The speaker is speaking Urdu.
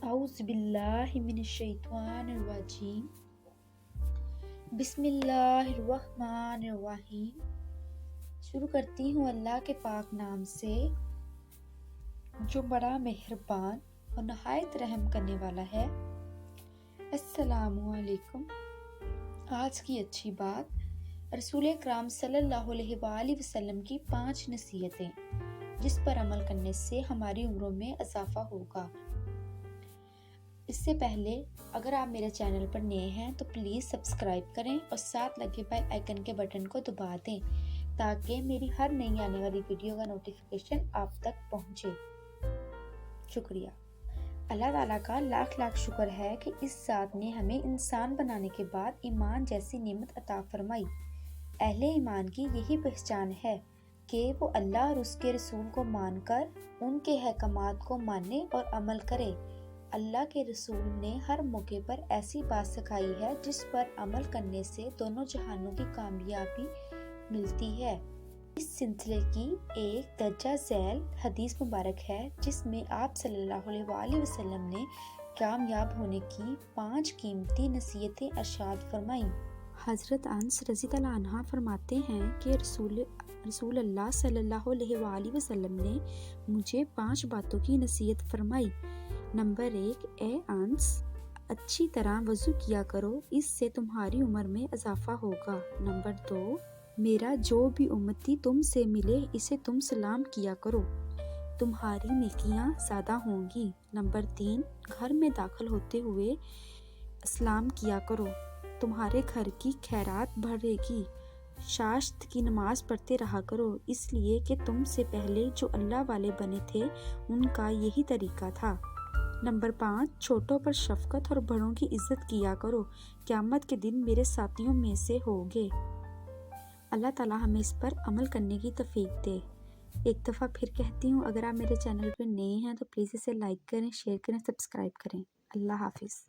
اعوذ باللہ من الشیطان الرجیم بسم اللہ الرحمن الرحیم۔ شروع کرتی ہوں اللہ کے پاک نام سے جو بڑا مہربان اور نہایت رحم کرنے والا ہے۔ السلام علیکم۔ آج کی اچھی بات رسول اکرم صلی اللہ علیہ وآلہ وسلم کی 5 نصیحتیں جس پر عمل کرنے سے ہماری عمروں میں اضافہ ہوگا۔ اس سے پہلے اگر آپ میرے چینل پر نئے ہیں تو پلیز سبسکرائب کریں اور ساتھ لگے بیل آئیکن کے بٹن کو دبا دیں تاکہ میری ہر نئی آنے والی ویڈیو کا نوٹیفیکیشن آپ تک پہنچے۔ شکریہ۔ اللہ تعالیٰ کا لاکھ لاکھ شکر ہے کہ اس ذات نے ہمیں انسان بنانے کے بعد ایمان جیسی نعمت عطا فرمائی۔ اہل ایمان کی یہی پہچان ہے کہ وہ اللہ اور اس کے رسول کو مان کر ان کے احکامات کو مانے اور عمل کرے۔ اللہ کے رسول نے ہر موقع پر ایسی بات سکھائی ہے جس پر عمل کرنے سے دونوں جہانوں کی کامیابی ملتی ہے۔ اس سلسلے کی ایک درجہ ذیل حدیث مبارک ہے جس میں آپ صلی اللہ علیہ وآلہ وسلم نے کامیاب ہونے کی 5 قیمتی نصیحتیں ارشاد فرمائیں۔ حضرت انس رضی اللہ عنہ فرماتے ہیں کہ رسول اللہ صلی اللہ علیہ وآلہ وسلم نے مجھے 5 باتوں کی نصیحت فرمائی۔ نمبر 1، اے انس، اچھی طرح وضو کیا کرو، اس سے تمہاری عمر میں اضافہ ہوگا۔ نمبر 2، میرا جو بھی امتی تم سے ملے اسے تم سلام کیا کرو، تمہاری نیکیاں زیادہ ہوں گی۔ نمبر 3، گھر میں داخل ہوتے ہوئے سلام کیا کرو، تمہارے گھر کی خیرات بڑھے گی۔ شاشت کی نماز پڑھتے رہا کرو، اس لیے کہ تم سے پہلے جو اللہ والے بنے تھے ان کا یہی طریقہ تھا۔ نمبر 5، چھوٹوں پر شفقت اور بڑوں کی عزت کیا کرو، قیامت کے دن میرے ساتھیوں میں سے ہوگے۔ اللہ تعالیٰ ہمیں اس پر عمل کرنے کی توفیق دے۔ ایک دفعہ پھر کہتی ہوں، اگر آپ میرے چینل پر نئے ہیں تو پلیز اسے لائک کریں، شیئر کریں، سبسکرائب کریں۔ اللہ حافظ۔